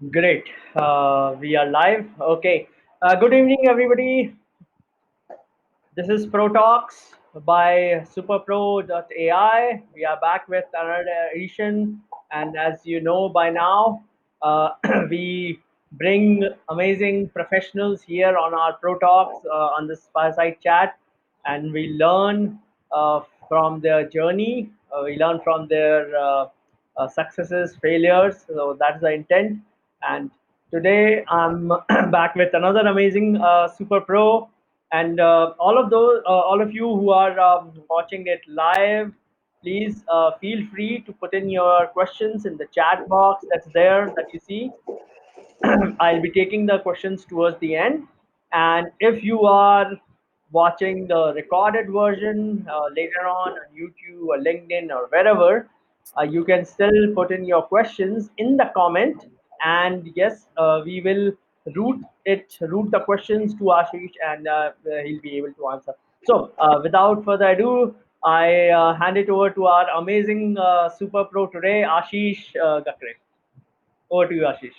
Great. We are live. Okay. Good evening, everybody. This is Pro Talks by SuperPro.ai. We are back with another edition, and as you know by now, we bring amazing professionals here on our Pro Talks on this fireside chat, and we learn from their journey. We learn from their successes, failures. So that's the intent. And today I'm back with another amazing Super Pro and all of you who are watching it live, please feel free to put in your questions in the chat box that's there that you see. I'll be taking the questions towards the end. And if you are watching the recorded version later on YouTube or LinkedIn or wherever, you can still put in your questions in the comment. And yes, we will route the questions to Ashish, and he'll be able to answer. So, without further ado, I hand it over to our amazing super pro today, Ashish Gakre. Over to you, Ashish.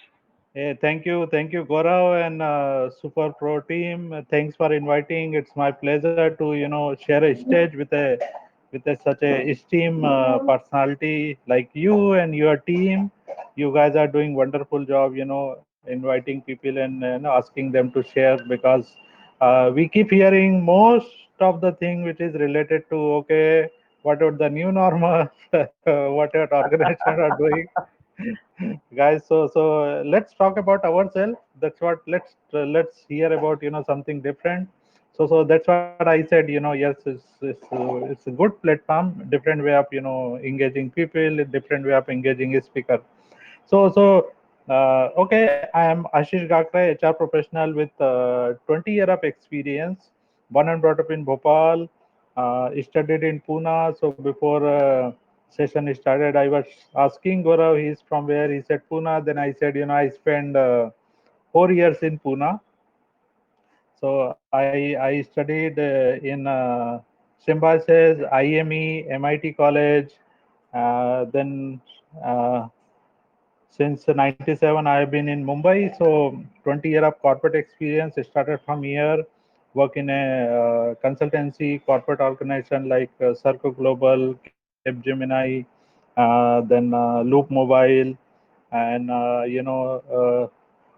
Hey, thank you, Gaurav and Super Pro team. Thanks for inviting. It's my pleasure to share a stage with such a esteemed personality like you and your team. You guys are doing wonderful job. Inviting people and asking them to share because we keep hearing most of the thing which is related to what are the new normal, what your organization are doing guys. So let's talk about ourselves. That's what let's hear about something different. So that's what I said. Yes, it's a good platform, different way of engaging people, different way of engaging a speaker. Okay, I am Ashish Gakre, HR professional with 20 year of experience, born and brought up in Bhopal, studied in Pune. So before session started, I was asking Gaurav, he's from where? He said Pune. Then I said, I spent 4 years in Pune. So I studied in Symbiosis, IME, MIT College. Then since 97, I have been in Mumbai. So 20 year of corporate experience started from here. Work in a consultancy, corporate organization like Circle Global, Capgemini, then Loop Mobile, and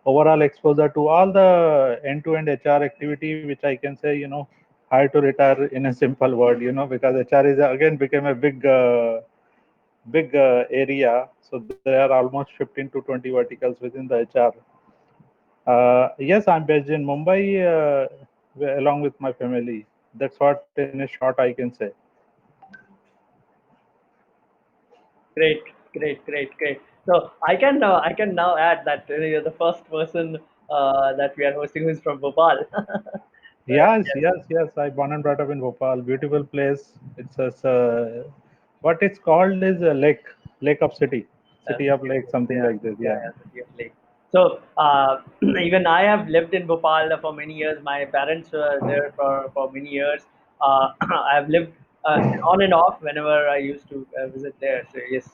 overall exposure to all the end-to-end HR activity, which I can say, hard to retire in a simple word, because HR is again became a big area. So there are almost 15 to 20 verticals within the HR. Yes, I'm based in Mumbai along with my family. That's what in a short I can say. Great, great. So I can now add that you're the first person that we are hosting who's from Bhopal. Yes, Yes. I born and brought up in Bhopal. Beautiful place. What it's called is a lake of city of City of lake, Hope. something like this. Yeah. City of Lake. So even I have lived in Bhopal for many years. My parents were there for many years. I've lived on and off whenever I used to visit there. So yes,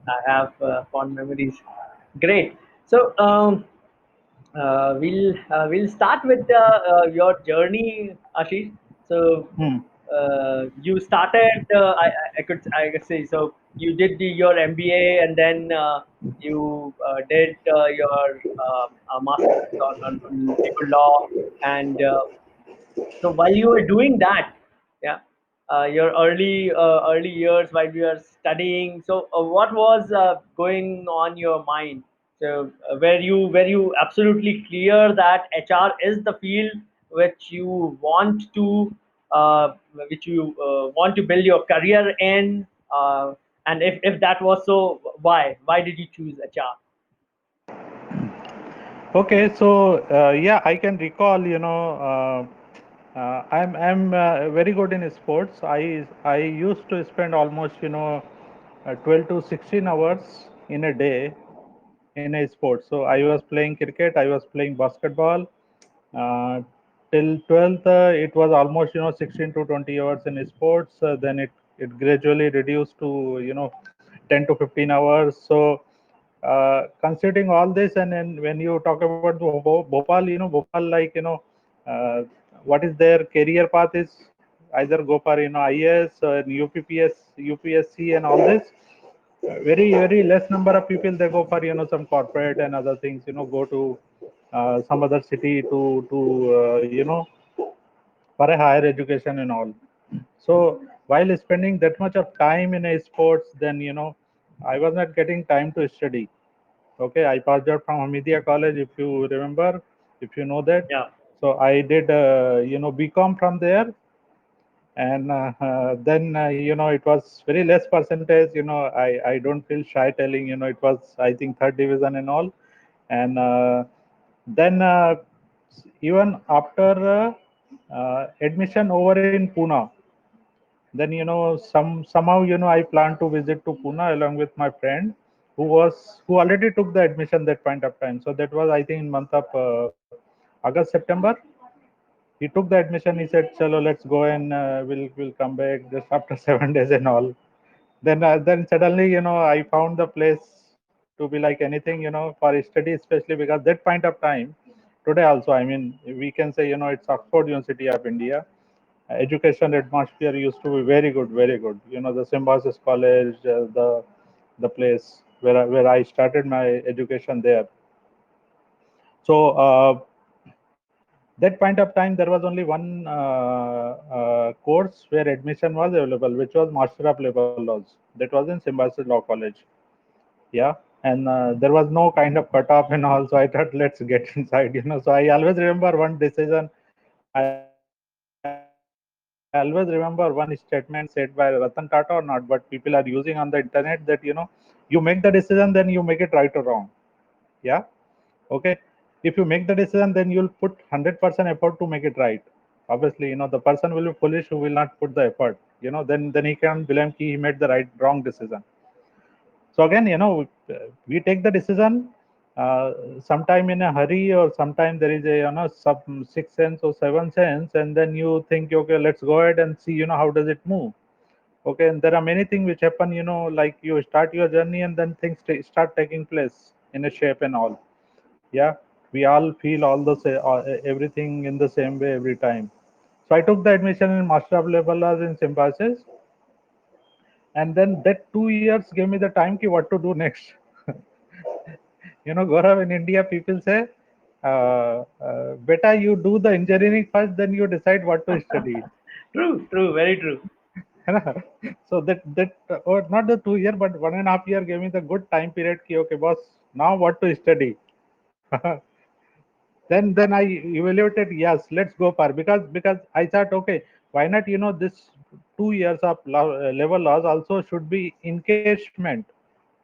I have fond memories. Great. So we'll start with your journey, Ashish. So Hmm. you started. I could say so. You did your MBA and then you did your masters on legal law. And so while you were doing that, yeah, your early years while you were studying, so what was going on your mind? So were you absolutely clear that HR is the field which you want to want to build your career in? And if that was so, why did you choose HR? Okay, so yeah, I can recall. I'm very good in sports. I used to spend almost 12 to 16 hours in a day in a sport. So I was playing cricket, I was playing basketball. Uh, Till 12th, it was almost 16 to 20 hours in sports. Then it gradually reduced to 10 to 15 hours. So considering all this, and then when you talk about the Bhopal, Bhopal, like, uh, what is their career path is either go for, IAS or UPPS, UPSC, and all this. Very, very less number of people they go for, some corporate and other things. Go to some other city to for a higher education and all. So while spending that much of time in a sports, then I was not getting time to study. Okay, I passed out from Hamidia College, if you remember, if you know that. Yeah. So I did, BCom from there, and then it was very less percentage. I don't feel shy telling. It was, I think, third division and all, and then even after admission over in Pune, then somehow I plan to visit to Pune along with my friend who already took the admission that point of time. So that was, I think, in month of August, September. He took the admission. He said, "Chalo, let's go, and we'll come back just after 7 days and all." Then suddenly, I found the place to be like anything, for study, especially because that point of time, today also, I mean, we can say, it's Oxford University of India. Education atmosphere used to be very good, very good. The Symbiosis College, the place where I started my education there. So that point of time, there was only one course where admission was available, which was Master of Labor Laws. That was in Symbiosis Law College. Yeah, and there was no kind of cutoff and all. So I thought, let's get inside. So I always remember one decision. I always remember one statement said by Ratan Tata or not, but people are using on the internet that you make the decision, then you make it right or wrong. Yeah. Okay. If you make the decision, then you'll put 100% effort to make it right. Obviously, the person will be foolish who will not put the effort. Then he can blame he made the wrong decision. So again, we take the decision sometime in a hurry, or sometime there is a sub sixth sense or seventh sense, and then you think, okay, let's go ahead and see how does it move. Okay, and there are many things which happen, like you start your journey and then things start taking place in a shape and all. Yeah, we all feel everything in the same way every time. So I took the admission in Master of Labor Laws in Symbiosis, and then that 2 years gave me the time ki what to do next. Gaurav, in India, people say, beta, you do the engineering first, then you decide what to study. True, true, very true. So that or not the 2 year, but 1.5 year gave me the good time period. Ki, okay, boss, now what to study? Then I evaluated. Yes, let's go for, because I thought, okay, why not? This 2 years of level laws also should be encashment.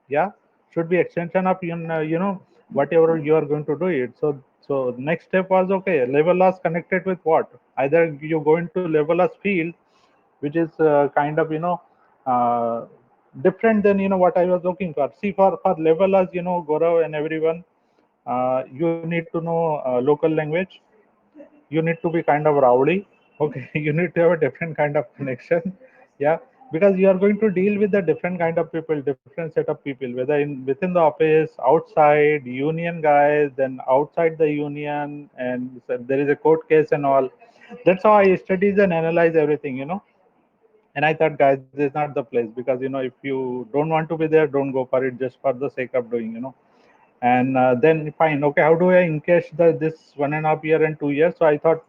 Yeah, should be extension of whatever you are going to do it. So next step was, okay, level laws connected with what? Either you go into level laws field, which is kind of different than what I was looking for. See, for level laws, Gaurav and everyone, you need to know local language. You need to be kind of rowdy. Okay, you need to have a different kind of connection. Yeah, because you are going to deal with the different kind of people, different set of people, whether in within the office, outside, union guys, then outside the union, and so there is a court case and all. That's how I studies and analyze everything. And I thought, guys, this is not the place, because if you don't want to be there, don't go for it just for the sake of doing. And then fine, okay, how do I encash this 1.5 year and 2 years? So I thought,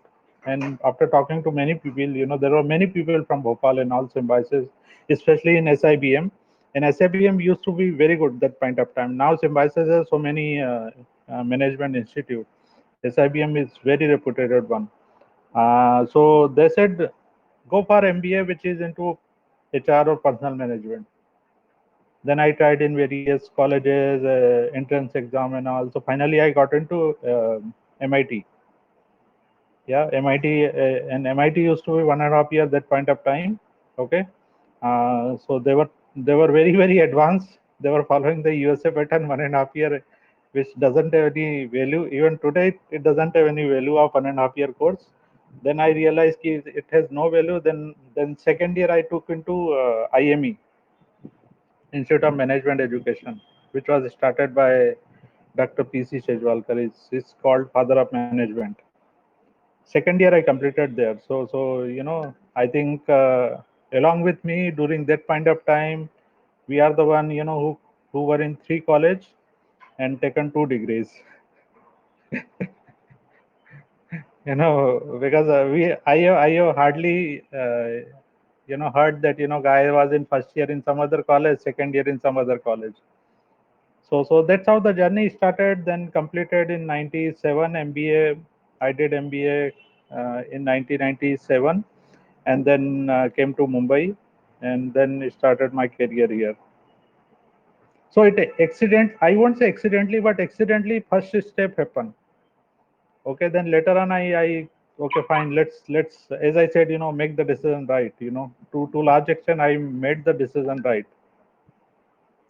and after talking to many people, there were many people from Bhopal and all Symbiosis, especially in SIBM. And SIBM used to be very good that point of time. Now Symbiosis has so many management institute. SIBM is very reputed one. So they said, go for MBA, which is into HR or personal management. Then I tried in various colleges, entrance exam and all. So finally I got into MIT. Yeah, MIT, and MIT used to be 1.5 year that point of time. Okay, so they were very, very advanced. They were following the USA pattern 1.5 year, which doesn't have any value. Even today, it doesn't have any value of 1.5 year course. Then I realized it has no value. Then second year I took into IME, Institute of Management Education. which was started by Dr. P.C. Shejwalkar. It's called Father of Management. Second year I completed there. So I think along with me during that point of time, we are the one who were in three college and taken two degrees. Because I have hardly heard that guy was in first year in some other college, second year in some other college. So that's how the journey started. Then completed in '97 MBA. I did MBA in 1997, and then came to Mumbai, and then started my career here. So I won't say accidentally, but accidentally first step happened. Okay, then later on I okay, fine, let's as I said, make the decision right. To large extent I made the decision right.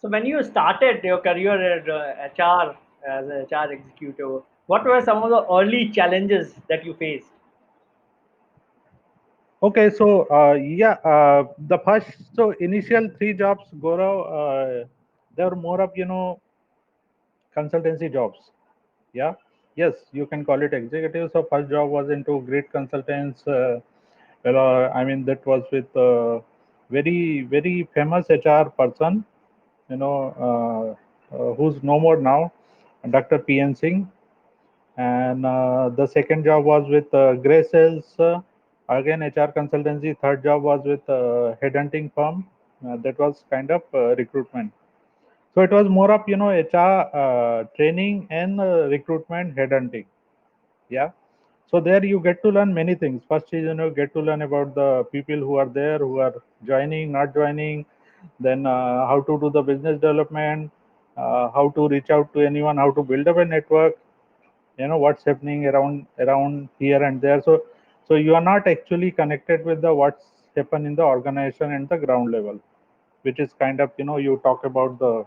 So when you started your career at HR as an HR executive, what were some of the early challenges that you faced? Okay, so yeah, the first, so initial three jobs, Gaurav, they were more of consultancy jobs. Yeah, yes, you can call it executive. So first job was into great consultants. I mean that was with very famous HR person, who's no more now, Dr. PN Singh. And the second job was with Grey Sales, again HR consultancy. Third job was with headhunting firm. That was kind of recruitment. So it was more of HR training and recruitment headhunting. Yeah. So there you get to learn many things. First is get to learn about the people who are there, who are joining, not joining. Then how to do the business development, how to reach out to anyone, how to build up a network, what's happening around here and there. So you are not actually connected with the what's happen in the organization and the ground level, which is kind of you talk about the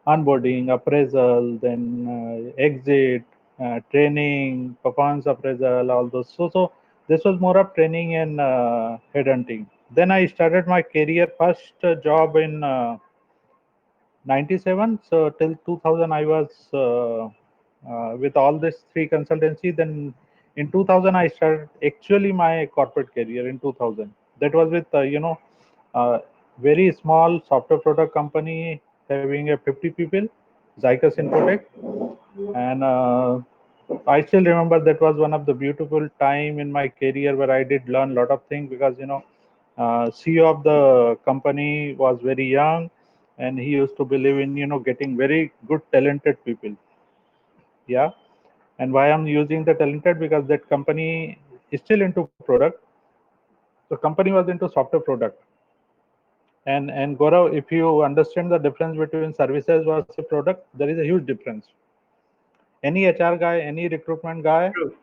onboarding, appraisal, then exit, training, performance appraisal, all those. So this was more of training and headhunting. Then I started my career first job in 97. So till 2000 I was with all this three consultancy. Then in 2000 I started actually my corporate career in 2000. That was with uh, very small software product company having a 50 people, Zycus Infotech. And I still remember that was one of the beautiful time in my career where I did learn a lot of things, because CEO of the company was very young, and he used to believe in getting very good talented people. Yeah. And why I'm using the talented, because that company is still into product. The company was into software product. And Gaurav, if you understand the difference between services versus product, there is a huge difference. Any HR guy, any recruitment guy, True.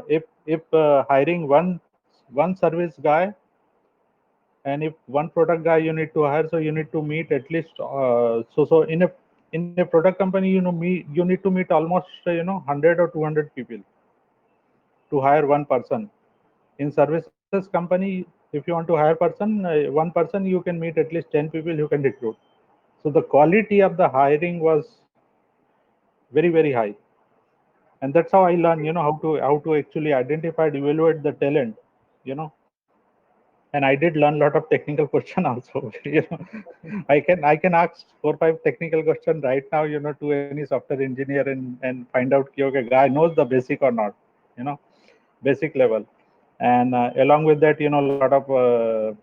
if hiring one service guy, and if one product guy you need to hire, so you need to meet at least so in a product company, you need to meet almost 100 or 200 people to hire one person. In services company, if you want to hire person, one person, you can meet at least 10 people you can recruit. So the quality of the hiring was very high. And that's how I learned how to actually identify and evaluate the talent. you know and I did learn a lot of technical question also. I can ask 4 5 technical question right now, to any software engineer, and find out okay, guy knows the basic or not, you know basic level. And along with that, a lot of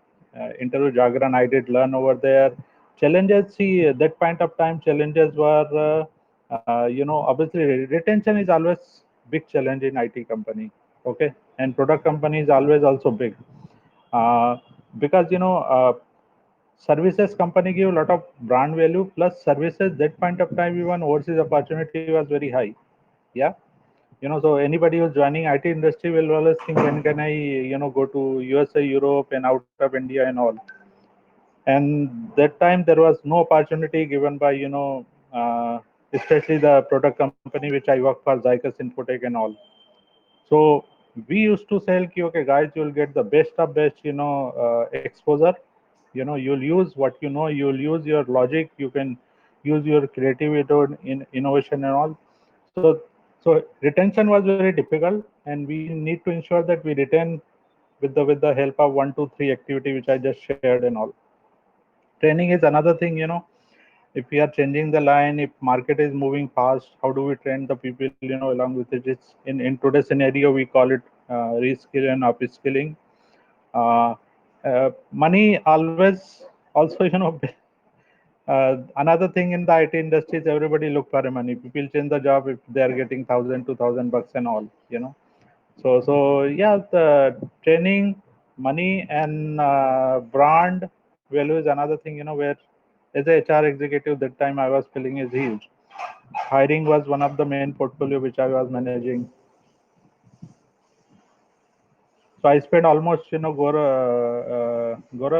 interview jargon I did learn over there. Challenges, see, at that point of time, challenges were obviously retention is always big challenge in IT company. Okay. And product company is always also big, uh, because services company give a lot of brand value, plus services that point of time even overseas opportunity was very high. Yeah. So anybody who's joining IT industry will always think, when can I go to USA, Europe, and out of India and all. And that time there was no opportunity given by especially the product company which I work for, Zycus Infotech and all. So we used to sell ki, okay guys, you'll get the best of best exposure. You'll use what you'll use your logic. You can use your creativity in innovation and all. So retention was very difficult, and we need to ensure that we retain with the help of 1, 2, 3 activity which I just shared and all. Training is another thing, if we are changing the line, if market is moving fast, how do we train the people, along with it? It's in today's scenario, we call it reskill and upskilling. uh, Money always also, another thing in the IT industry is everybody look for money. People change the job if they are getting 1,000, 2,000 bucks and all. So yeah, the training, money, and brand value is another thing. Where as a HR executive that time I was feeling is huge. Hiring was one of the main portfolio which I was managing. So I spent almost, Gaurav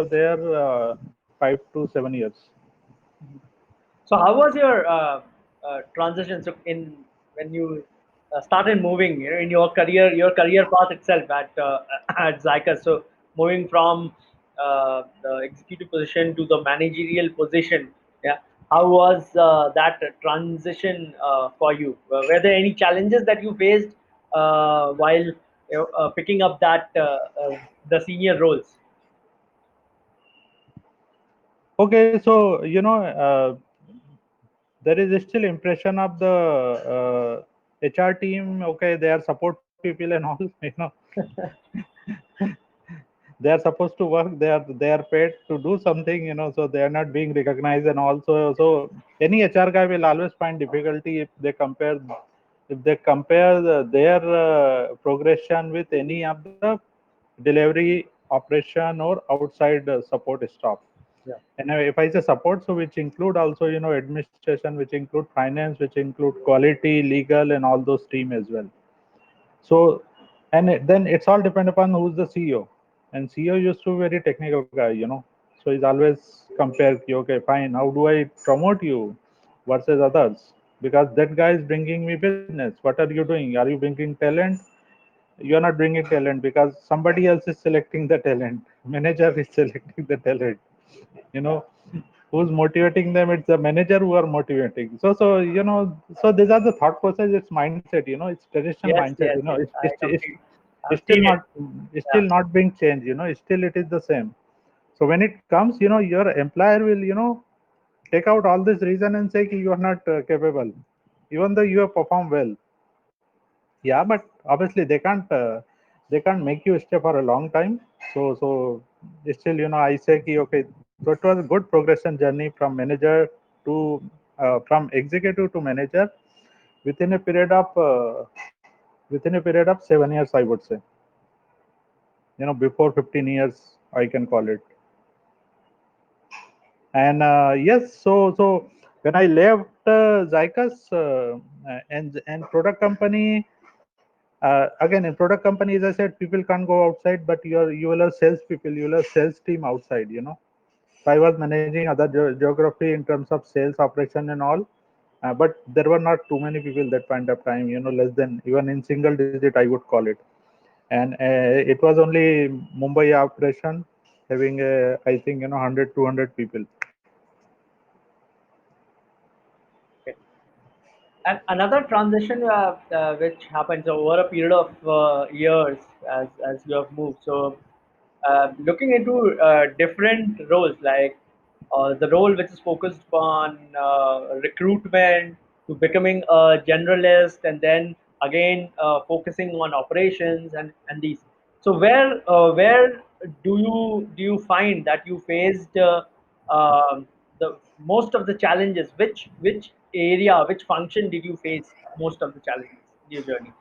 there 5 to 7 years. So how was your transition? So in when you started moving, in your career path itself at at Zycus. So moving from the executive position to the managerial position, yeah. How was that transition for you? Were there any challenges that you faced while picking up the senior roles? Okay, so there is still impression of the HR team. Okay, they are support people and all. They are supposed to work. They are paid to do something. So they are not being recognized, and also so any HR guy will always find difficulty if they compare their progression with any of the delivery operation or outside support staff. Yeah. And if I say support, so which include also, administration, which include finance, which include quality, legal, and all those team as well. So, and then it's all depend upon who's the CEO. And CEO used to be very technical guy. So he's always compare, okay, fine, how do I promote you versus others? Because that guy is bringing me business. What are you doing? Are you bringing talent? You're not bringing talent because somebody else is selecting the talent. Manager is selecting the talent. You know, who's motivating them? It's the manager who are motivating. So these are the thought process. It's mindset. It's traditional Yes, mindset. yes, yes. I completely. It's I'm still seeing it. not it's still not being changed. Still it is the same. So when it comes, your employer will take out all this reason and say you are not capable, even though you have performed well. Yeah, but obviously they can't make you stay for a long time. So still, I say okay, so it was a good progression journey from manager to from executive to manager within a period of 7 years, I would say. Before 15 years, I can call it. And yes, so when I left Zycus, and product company, again in product company, as I said, people can't go outside, but you will have sales people, you will have sales team outside. So I was managing other geography in terms of sales operation and all, but there were not too many people that point of time. Less than, even in single digit, I would call it. And it was only Mumbai operation having I think 100 200 people. Okay. And another transition which happens over a period of years as you have moved. So, looking into different roles, like the role which is focused on recruitment to becoming a generalist, and then again focusing on operations and these. So, where do you find that you faced the most of the challenges? Which area, which function did you face most of the challenges in your journey?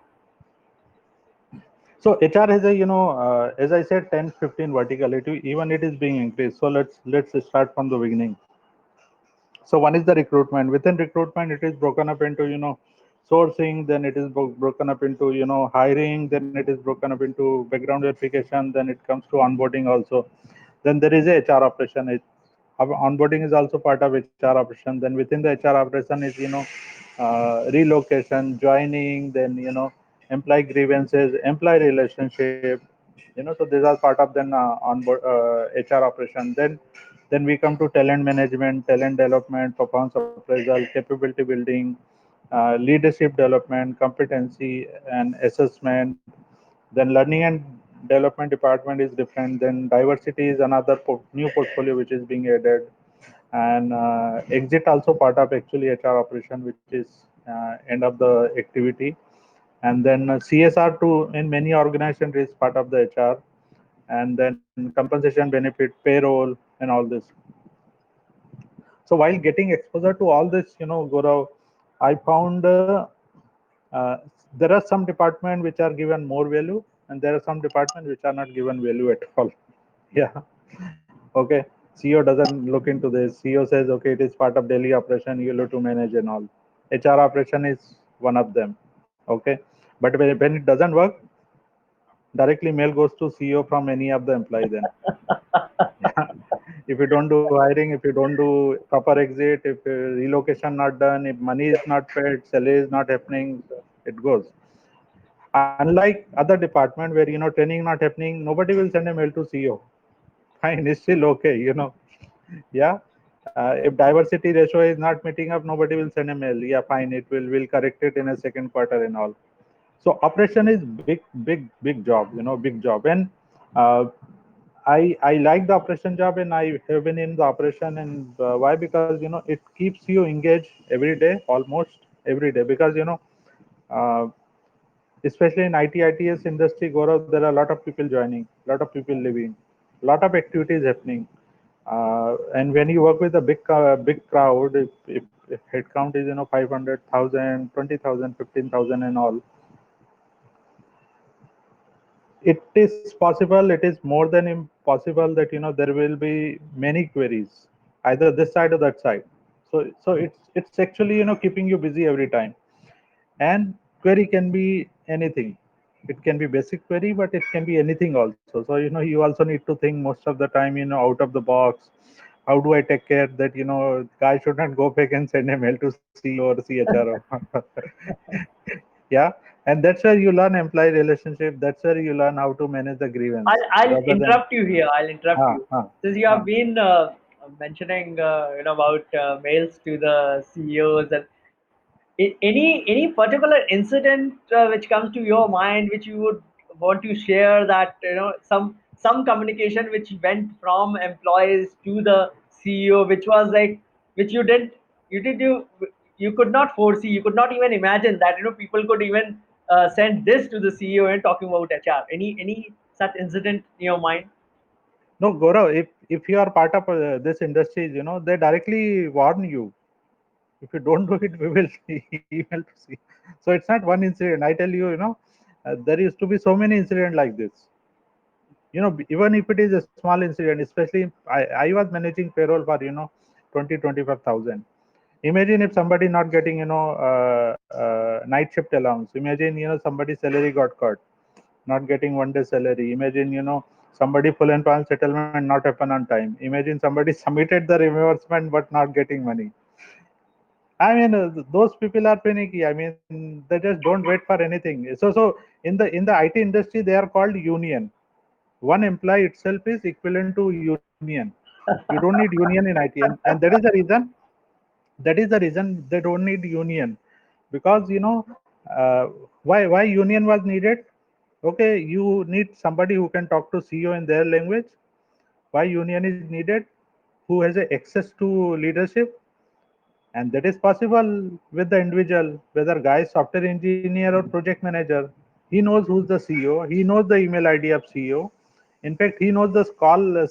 So HR has a, as I said, 10 15 verticality, even it is being increased. So let's start from the beginning. So one is the recruitment. Within recruitment, it is broken up into, sourcing, then it is broken up into, hiring, then it is broken up into background verification, then it comes to onboarding also. Then there is a HR operation. Onboarding is also part of HR operation. Then within the HR operation is, relocation, joining, then, employee grievances, employee relationship. So these are part of then onboard HR operation. Then Then we come to talent management, talent development, performance appraisal, capability building, leadership development, competency and assessment. Then learning and development department is different. Then diversity is another new portfolio which is being added. And exit also part of actually HR operation, which is end of the activity. And then CSR too in many organizations is part of the HR. And then compensation benefit, payroll, and all this. So while getting exposure to all this, Gaurav, I found there are some departments which are given more value, and there are some departments which are not given value at all. Yeah. Okay. CEO doesn't look into this. CEO says, okay, it is part of daily operation. You have to manage and all. HR operation is one of them. Okay. But when it doesn't work, directly mail goes to CEO from any of the employee then. If you don't do hiring, if you don't do proper exit, if relocation not done, if money is not paid, salary is not happening, it goes. Unlike other department where training not happening, nobody will send a mail to CEO. Fine, it's still okay, Yeah. If diversity ratio is not meeting up, nobody will send a mail. Yeah, fine, it will correct it in a second quarter and all. So operation is big job, big job. And uh, I like the operation job, and I have been in the operation. And why? Because it keeps you engaged every day, almost every day. Because uh, especially in ITS industry, Gaurav, there are a lot of people joining, a lot of people leaving, a lot of activities happening. And when you work with a big crowd, if headcount is 500,000, 20,000, 15,000, and all, it is possible, it is more than impossible that there will be many queries, either this side or that side. So it's actually keeping you busy every time. And query can be anything. It can be basic query, but it can be anything also. So you also need to think most of the time out of the box. How do I take care that guy should not go back and send a mail to CEO or CHRO? Yeah. And that's where you learn employee relationship. That's where you learn how to manage the grievance I'll rather than interrupt you here. I'll interrupt ah you. ah Since you have ah. been mentioning about mails to the CEOs, and any particular incident which comes to your mind which you would want to share, that some communication which went from employees to the CEO, which was like, which you could not foresee, you could not even imagine that people could even send this to the CEO and talking about HR. Any such incident in your mind? No, Gaurav, if you are part of this industry, they directly warn you. If you don't do it, we will email to see. So it's not one incident. I tell you, there used to be so many incidents like this. Even if it is a small incident, especially I was managing payroll for 20 25,000. Imagine if somebody not getting night shift allowance. Imagine somebody's salary got cut, not getting 1 day salary. Imagine somebody full and final settlement not happen on time. Imagine somebody submitted the reimbursement but not getting money. I mean, those people are panicky. I mean, they just don't wait for anything. So in the IT industry, they are called union. One employee itself is equivalent to union. You don't need union in IT, and that is the reason they don't need union. Because why union was needed. Okay, you need somebody who can talk to CEO in their language. Why union is needed? Who has a access to leadership, and that is possible with the individual, whether guy is software engineer or project manager. He knows who's the CEO, he knows the email ID of CEO. In fact, he knows the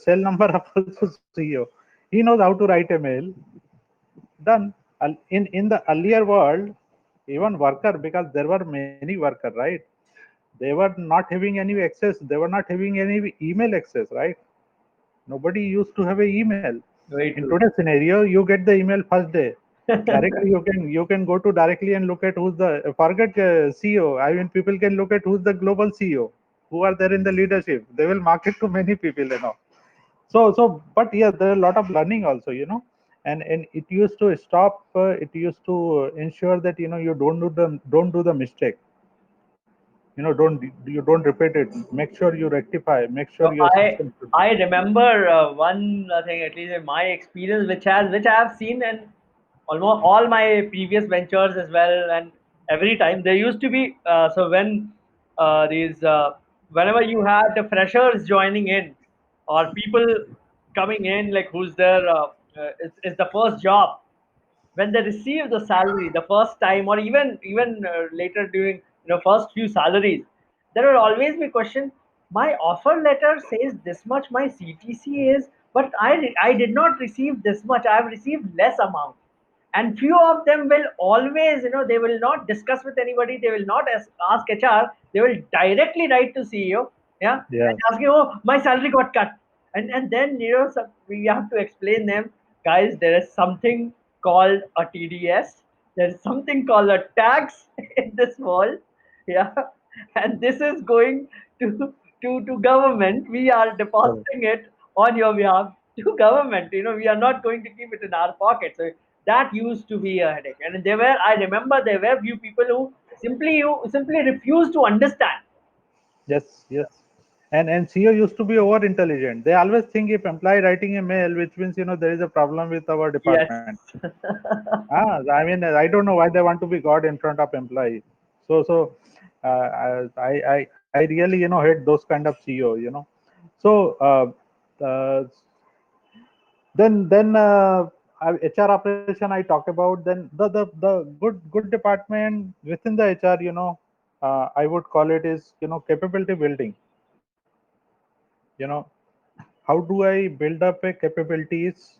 cell number of also CEO. He knows how to write a mail. Done. In the earlier world, even worker, because there were many worker, right, they were not having any access, they were not having any email access, right? Nobody used to have a email. Very In true. today's scenario, you get the email first day. Directly you can go to directly and look at who's the forget CEO. I mean, people can look at who's the global CEO, who are there in the leadership. They will market to many people, but yeah, there are a lot of learning also, and it used to stop. It used to ensure that you don't do the mistake. don't repeat it. Make sure you rectify. Make sure So your I system should be. I remember one thing, at least in my experience, which I have seen in almost all my previous ventures as well, and every time there used to be so when these whenever you had the freshers joining in or people coming in like who's there is the first job when they receive the salary the first time or even later during first few salaries, there will always be question, my offer letter says this much my CTC is, but I did not receive this much, I have received less amount. And few of them will always, they will not discuss with anybody, they will not ask HR, they will directly write to CEO, yeah, and Yes. asking, oh, my salary got cut. And then we have to explain them, guys, there is something called a TDS, there is something called a tax in this world, yeah, and this is going to government, we are Correct. depositing it on your behalf to government, we are not going to keep it in our pocket. So that used to be a headache, and I remember there were few people who simply refused to understand. Yes. Yes. And CEO used to be over intelligent. They always think if employee writing a mail, which means there is a problem with our Yes. department. I mean, I don't know why they want to be God in front of employees. So, I really hate those kind of CEO. So then HR operation I talked about. Then the good department within the HR, I would call it is capability building. You know, how do I build up a capabilities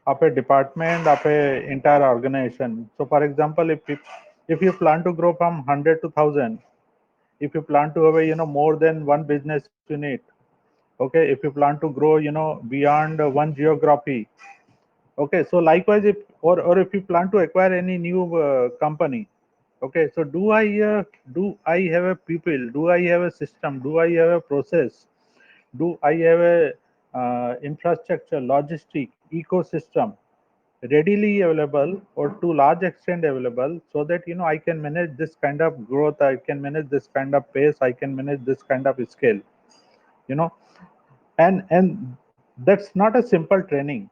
of a department, of a entire organization. So for example, if you plan to grow from 100 to 1000, if you plan to have a more than one business unit, okay, if you plan to grow beyond one geography, okay, so likewise, if or if you plan to acquire any new company, okay, so do I have a people, do I have a system, do I have a process, do I have a infrastructure, logistic ecosystem readily available or to large extent available, so that I can manage this kind of growth, I can manage this kind of pace, I can manage this kind of scale, you know and that's not a simple training,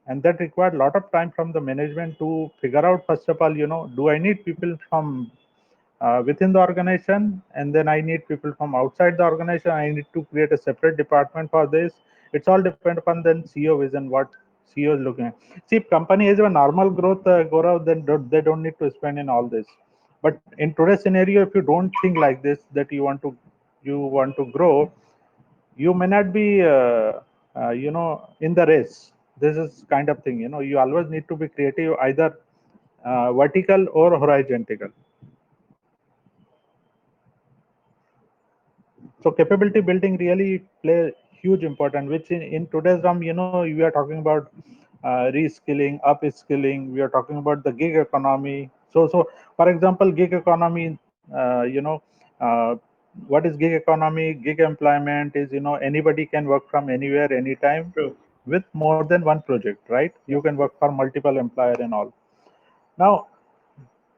and that required a lot of time from the management to figure out, first of all, do I need people from within the organization, and then I need people from outside the organization, I need to create a separate department for this. It's all depend upon then CEO vision, what CEO is looking at. See, if company has a normal growth, Gaurav, then they don't need to spend in all this. But in today's scenario, if you don't think like this, that you want to grow, you may not be in the race. This is kind of thing, you always need to be creative, either vertical or horizontal. So capability building really play huge important, which in today's realm, we are talking about reskilling, upskilling, we are talking about the gig economy. So for example, gig economy, uh, what is gig economy? Gig employment is, anybody can work from anywhere, anytime, True. with more than one project, right? You Yeah. can work for multiple employer and all. Now,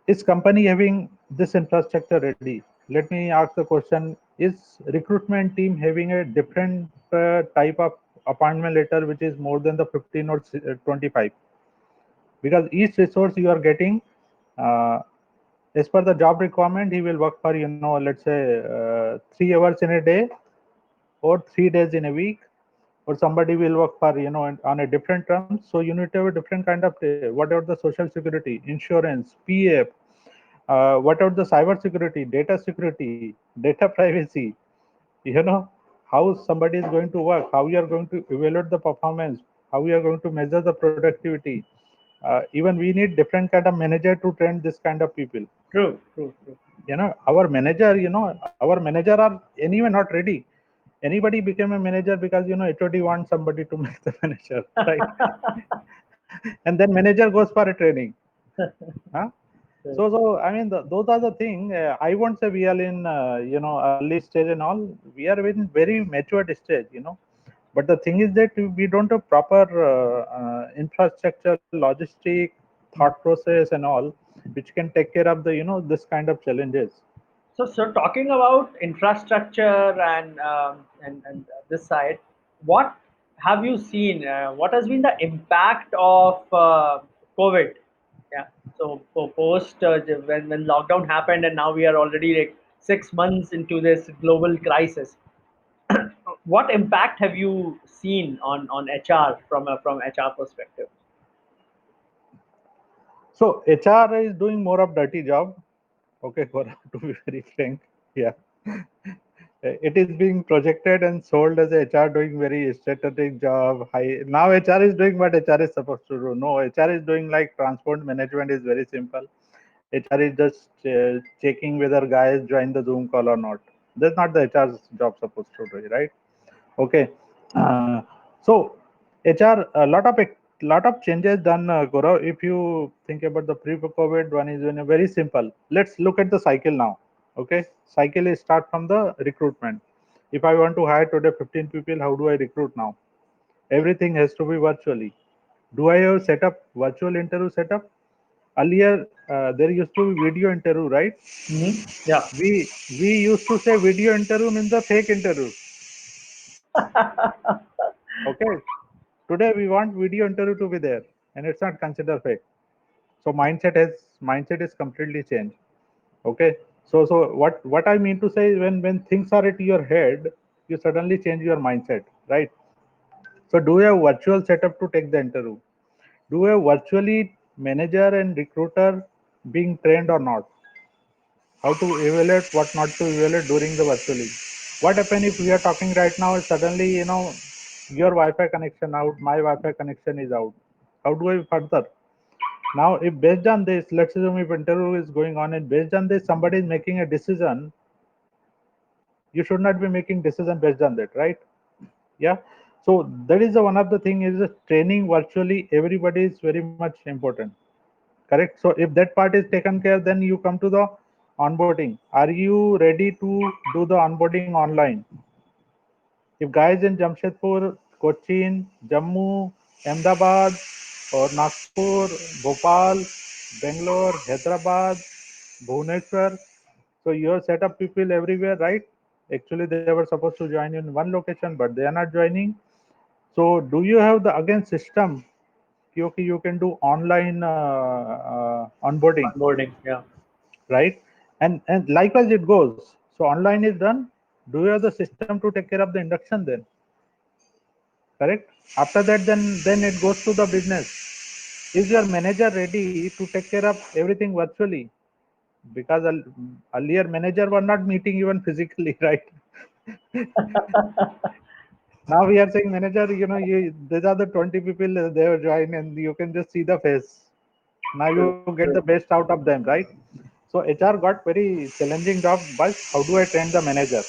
is company having this infrastructure ready? Let me ask the question: is recruitment team having a different type of appointment letter, which is more than the 15 or 25? Because each resource you are getting, uh, as per the job requirement, he will work for, let's say, 3 hours in a day or 3 days in a week, or somebody will work for, on a different terms. So you need to have a different kind of, whatever the social security, insurance, PF, whatever the cyber security, data security, data privacy, you know, how somebody is going to work, how you are going to evaluate the performance, how you are going to measure the productivity. Even we need different kind of manager to train this kind of people. True. True. True. Our manager are anyway not ready. Anybody became a manager because HOD wants somebody to make the manager, right? And then manager goes for a training. Huh? True. So I mean, those are the thing. I won't say we are in early stage and all. We are in very matured stage. But the thing is that we don't have proper infrastructure, logistic, thought process, and all, which can take care of the this kind of challenges. So talking about infrastructure and this side, what have you seen? What has been the impact of COVID? Yeah. So post when lockdown happened, and now we are already like 6 months into this global crisis. What impact have you seen on HR from HR perspective? So HR is doing more of dirty job. Okay, for to be very frank, yeah. It is being projected and sold as HR doing very strategic job. High now HR is doing what HR is supposed to do. No, HR is doing like transport management is very simple. HR is just checking whether guys join the Zoom call or not. That's not the HR's job supposed to do, right? Okay. So HR, a lot of changes done, Gaurav. If you think about the pre-COVID one is very simple. Let's look at the cycle now. Okay, cycle is start from the recruitment. If I want to hire today 15 people, how do I recruit now? Everything has to be virtually. Do I have set up virtual interview setup? Earlier, there used to be video interview, right? Yeah. We used to say video interview means the fake interview. Okay, today we want video interview to be there, and it's not considered fake. So mindset is completely changed. Okay, so what I mean to say is when things are at your head, you suddenly change your mindset, right? So do you have virtual setup to take the interview? Do you have virtually manager and recruiter being trained or not? How to evaluate, what not to evaluate during the virtually? What happen if we are talking right now and suddenly your Wi-Fi connection out, my Wi-Fi connection is out? How do I further? Now, if based on this, let's assume if interview is going on and based on this somebody is making a decision, you should not be making decision based on that, right? Yeah. So that is the one of the thing is the training virtually everybody is very much important. Correct. So if that part is taken care, then you come to the onboarding. Are you ready to do the onboarding online? If guys in Jamshedpur, Cochin, Jammu, Ahmedabad, or Nagpur, Bhopal, Bangalore, Hyderabad, Bhubaneswar, so you have set up people everywhere, right? Actually, they were supposed to join in one location, but they are not joining. So, do you have the again system? Okay, you can do online onboarding, Onboarding. Yeah. right? And likewise it goes. So online is done. Do you have the system to take care of the induction then? Correct. After that, then it goes to the business. Is your manager ready to take care of everything virtually? Because earlier manager were not meeting even physically, right? Now we are saying manager, these are the 20 people they have joined and you can just see the face. Now True. you get the True. best out of them, right? So HR got very challenging job, but how do I train the manager,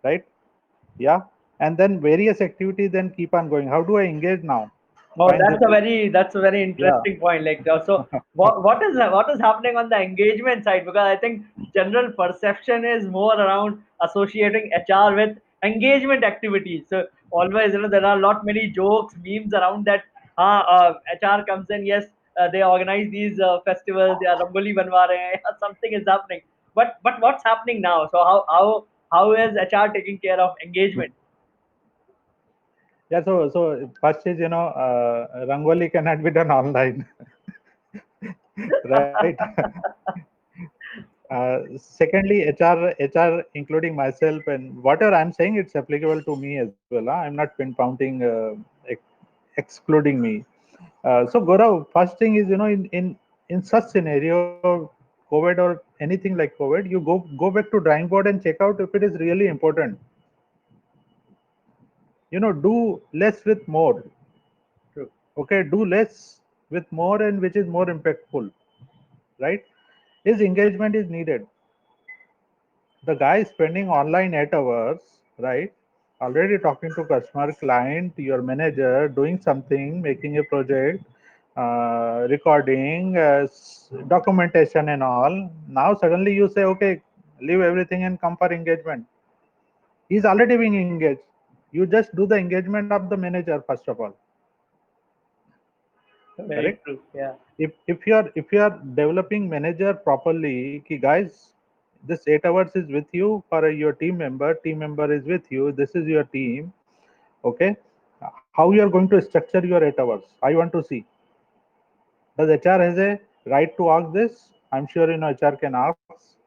right? Yeah. And then various activities then keep on going. How do I engage now? Oh, Fine. This is, that's a very yeah. interesting point. Like, so what is happening on the engagement side? Because I think general perception is more around associating HR with engagement activities. So always, there are a lot many jokes, memes around that. HR comes in, yes, they organize these festivals. They are Rangoli banwa rahe hain, something is happening. But what's happening now? So how is HR taking care of engagement? Yeah. So first is, Rangoli cannot be done online, right? Secondly, HR, including myself and whatever I'm saying, it's applicable to me as well. Huh? I'm not pinpointing, excluding me. So Gaurav, first thing is, in such scenario, COVID or anything like COVID, you go back to drawing board and check out if it is really important. Do less with more. True. Okay, do less with more and which is more impactful, right? His engagement is needed. The guy spending online 8 hours, right? Already talking to customer, client, your manager, doing something, making a project, recording, documentation, and all. Now suddenly you say, okay, leave everything and come for engagement. He's already being engaged. You just do the engagement of the manager first of all, Very correct? true. Yeah. If you are developing manager properly, ki guys, this 8 hours is with you for your team member is with you, this is your team. Okay, how you are going to structure your 8 hours, I want to see. Does HR has a right to ask this? I'm sure HR can ask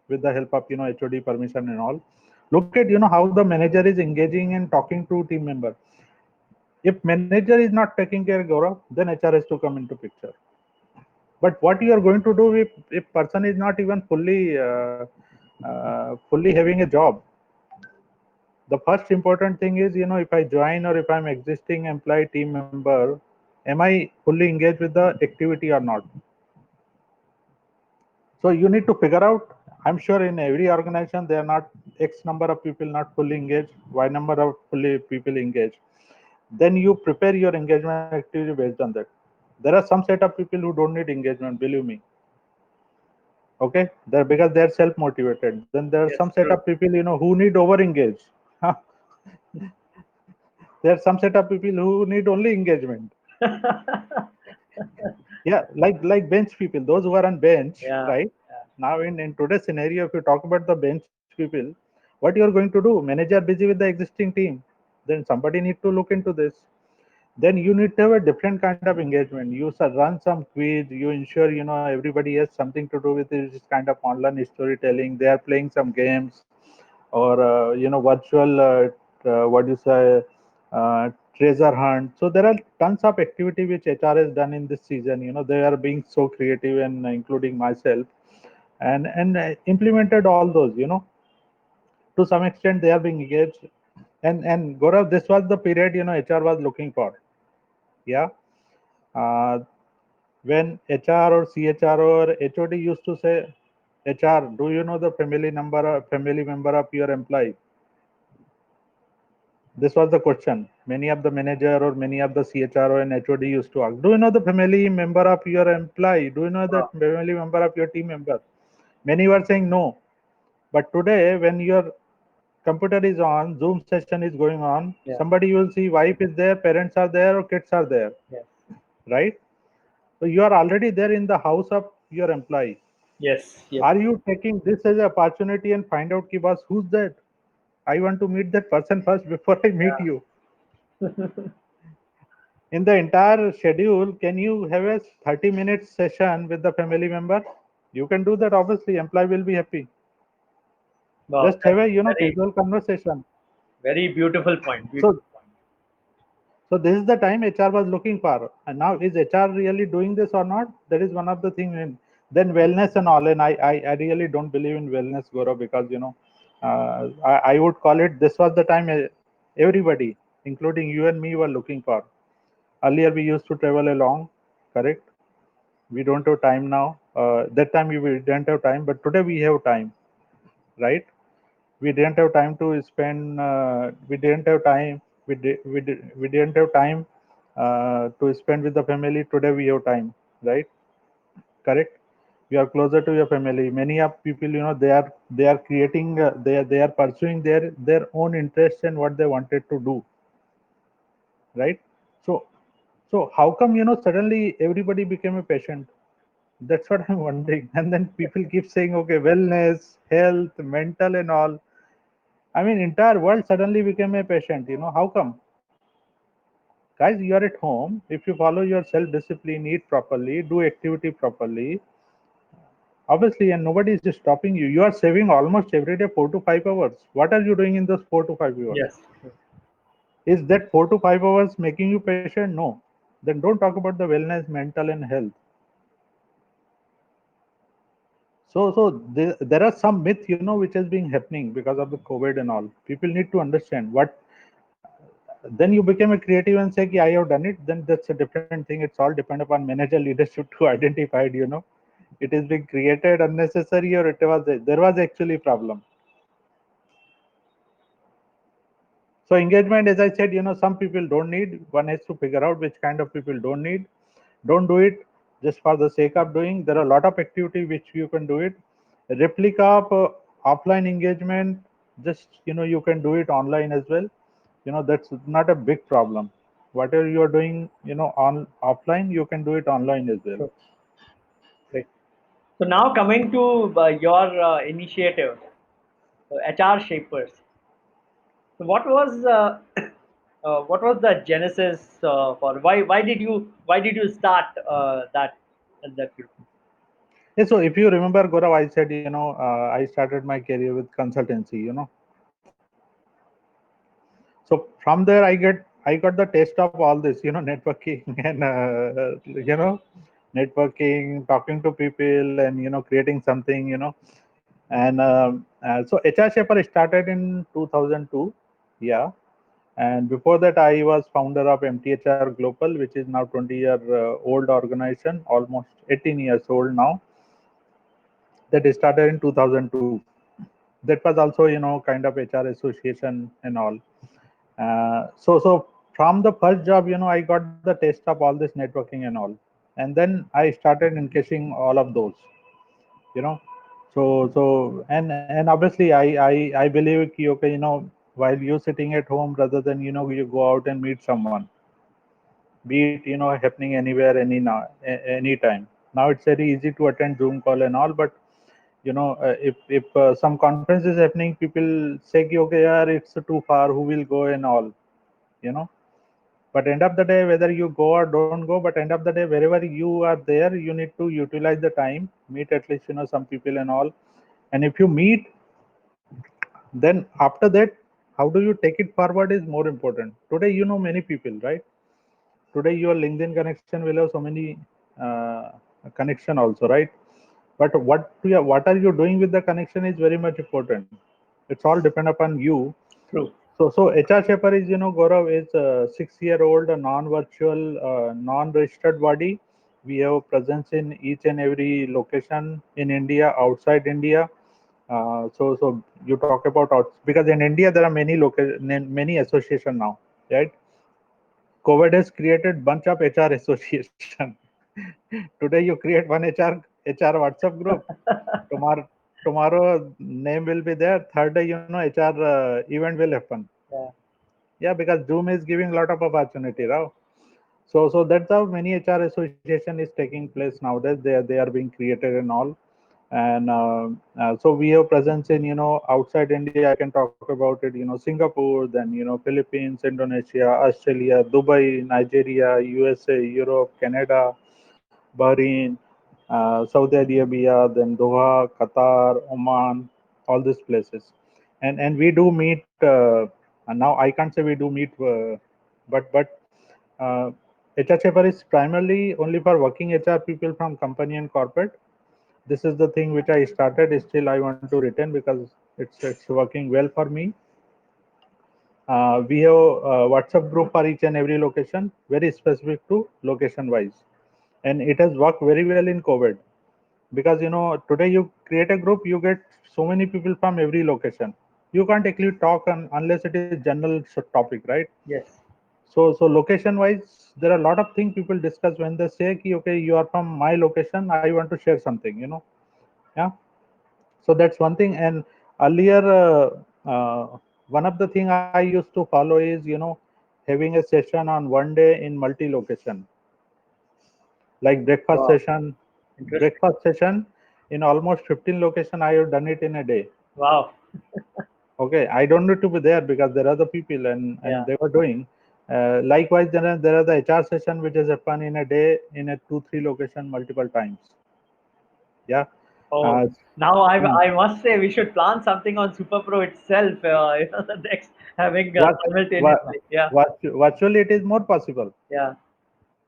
with the help of HOD permission and all. Look at how the manager is engaging and talking to team member. If manager is not taking care, Gaurav, then HR has to come into picture. But what you are going to do if person is not even fully having a job? The first important thing is, if I join or if I'm existing employee team member, am I fully engaged with the activity or not? So you need to figure out. I'm sure in every organization there are not X number of people not fully engaged, Y number of fully people engaged. Then you prepare your engagement activity based on that. There are some set of people who don't need engagement, believe me. Okay, they're because they're self-motivated. Then there are some Yes, set true. of people who need over-engage. There are some set of people who need only engagement. Yeah, like bench people, those who are on bench, Yeah, right? yeah. Now in today's scenario, if you talk about the bench people, what you are going to do? Manager busy with the existing team. Then somebody need to look into this. Then you need to have a different kind of engagement. You run some quiz. You ensure everybody has something to do with this kind of online storytelling. They are playing some games, or virtual what do you say, treasure hunt. So there are tons of activity which HR has done in this season. They are being so creative, and including myself, and implemented all those. To some extent they are being engaged. And Gaurav, this was the period HR was looking for. Yeah. uh, when HR or CHR or HOD used to say, HR, do you know the family member of your employee? This was the question. Many of the manager or many of the CHRO and HOD used to ask, do you know the family member of your employee? Do you know the Wow. family member of your team member? Many were saying no. But today, when your computer is on, Zoom session is going on, Yeah. somebody will see wife is there, parents are there, or kids are there, Yes. right? So you are already there in the house of your employee. Yes. Yes. Are you taking this as an opportunity and find out, ki, boss, who's that? I want to meet that person first before I meet Yeah. you. In the entire schedule, can you have a 30 minutes session with the family member? You can do that. Obviously, employee will be happy. Wow. Just have That's a very, casual conversation. very beautiful point. So, Beautiful point. so this is the time HR was looking for. And now is HR really doing this or not? That is one of the things. And then wellness and all. And I really don't believe in wellness, Gaurav, because I would call it, this was the time everybody, including you and me, were looking for. Earlier we used to travel along, correct? We don't have time now. That time we didn't have time, but today we have time, right? We didn't have time to spend. We didn't have time. We didn't have time to spend with the family. Today we have time, right? Correct. You are closer to your family. Many of people, they are creating. They are pursuing their own interests and what they wanted to do, right? So so how come suddenly everybody became a patient? That's what I'm wondering. And then people keep saying, okay, wellness, health, mental, and all. I mean, entire world suddenly became a patient. How come? Guys, you are at home. If you follow your self-discipline, eat properly, do activity properly, obviously, and nobody is just stopping you. You are saving almost every day 4 to 5 hours. What are you doing in those 4 to 5 hours? Yes. Is that 4 to 5 hours making you patient? No. Then don't talk about the wellness, mental, and health. So there are some myth, which has been happening because of the COVID and all. People need to understand what. Then you become a creative and say, "I have done it." Then that's a different thing. It's all depend upon manager leadership to identify it. It is being created unnecessary, or there was actually problem. So engagement, as I said, some people don't need. One has to figure out which kind of people don't need. Don't do it just for the sake of doing. There are a lot of activity which you can do it. Replica of offline engagement, just you can do it online as well. That's not a big problem. Whatever you are doing, on offline, you can do it online as well. True. Great. So now coming to your initiative, HR Shapers. So what was the genesis for why did you start that group? Yeah, so if you remember, Gaurav, I said, I started my career with consultancy, So from there, I got the taste of all this, networking and networking, talking to people, and creating something, and so HR Shaper started in 2002, yeah. And before that, I was founder of MTHR Global, which is now 20-year old organization, almost 18 years old now. That started in 2002. That was also, kind of HR association and all. So from the first job, I got the taste of all this networking and all, and then I started encashing all of those, you know. So and obviously, I believe ki, okay, while you're sitting at home, rather than you go out and meet someone, be it happening anywhere, any time. Now it's very easy to attend Zoom call and all, but if some conference is happening, people say ki, okay, yaar, it's too far, who will go and all, you know but end of the day, whether you go or don't go, but end of the day, wherever you are there, you need to utilize the time, meet at least some people and all. And if you meet, then after that, how do you take it forward is more important. Today, many people, right? Today your LinkedIn connection will have so many uh, connection also, right? But what are you doing with the connection is very much important. It's all depend upon you. True. So HR Shaper is, Gaurav, is a 6-year-old, a non-virtual, non-registered body. We have a presence in each and every location in India, outside India. So you talk about because in India there are many association now, right? COVID has created bunch of HR association. Today you create one HR WhatsApp group. Tomorrow name will be there. Third day, HR event will happen. Yeah. Yeah, because Zoom is giving a lot of opportunity, right? So that's how many HR association is taking place nowadays. They are being created and all, and so we have presence in outside India. I can talk about it. Singapore, then Philippines, Indonesia, Australia, Dubai, Nigeria, USA, Europe, Canada, Bahrain, Saudi Arabia, then Doha, Qatar, Oman, all these places, and we do meet. And now I can't say we do meet, but uh, HR Shaper is primarily only for working HR people from company and corporate. This is the thing which I started. Still, I want to retain because it's working well for me. We have a WhatsApp group for each and every location, very specific to location wise, and it has worked very well in COVID because today you create a group, you get so many people from every location. You can't actually talk unless it is general topic, right? Yes. So location wise, there are a lot of things people discuss when they say, ki, okay, you are from my location, I want to share something, yeah. So that's one thing. And earlier, one of the thing I used to follow is, having a session on one day in multi location, like Wow. Interesting. breakfast session in almost 15 location. I have done it in a day. Wow. Okay, I don't need to be there because there are the people and Yeah. they were doing. Likewise, there are the HR session which is happen in a day in a 2 3 location multiple times. Yeah. Oh, Uh, now uh, I must say we should plan something on Super Pro itself. The next having what, simultaneously. Yeah. virtually it is more possible. Yeah.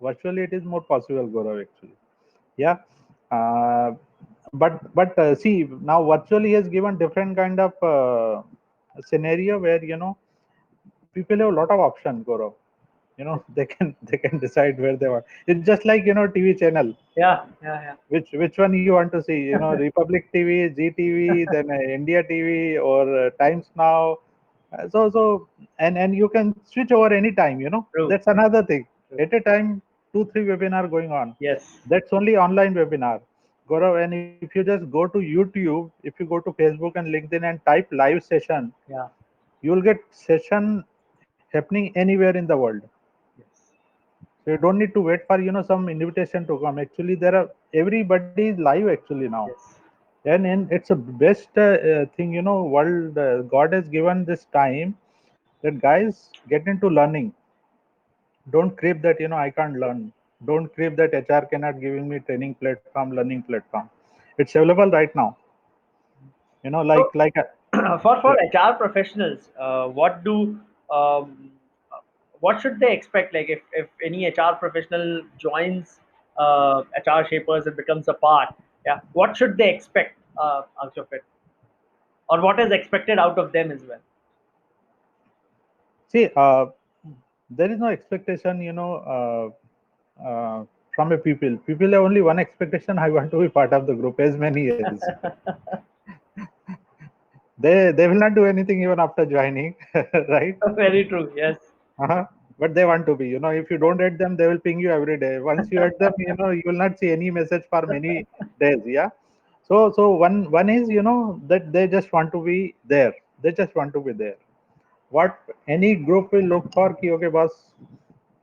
Virtually it is more possible, Gaurav, actually. Yeah. Uh, but see, now virtually has given different kind of scenario where people have a lot of options, Gaurav. They can decide where they want. It's just like TV channel. Yeah. Yeah. Which one you want to see? Republic TV, GTV, then India TV, or Times Now. So and you can switch over anytime. True. That's another thing. True. At a time, 2 3 webinar going on. Yes. That's only online webinar. Gaurav, and if you just go to YouTube, if you go to Facebook and LinkedIn and type live session, Yeah. you will get session happening anywhere in the world. Yes. So you don't need to wait for some invitation to come. Actually, there are everybody is live actually now. Yes. And it's a best thing, world, God has given this time that guys get into learning. Don't crave that, I can't learn. Don't crave that HR cannot giving me training platform, learning platform. It's available right now. So, Like for HR professionals, um, what should they expect? Like, if any HR professional joins HR Shapers and becomes a part, yeah, what should they expect out of it, or what is expected out of them as well? see, there is no expectation, from a people have only one expectation: I want to be part of the group as many as. They will not do anything even after joining, right? Very true. Yes. Uh-huh. But they want to be. If you don't add them, they will ping you every day. Once you add them, you will not see any message for many days. Yeah. So one is, that they just want to be there. They just want to be there. What any group will look for, ki, okay, boss,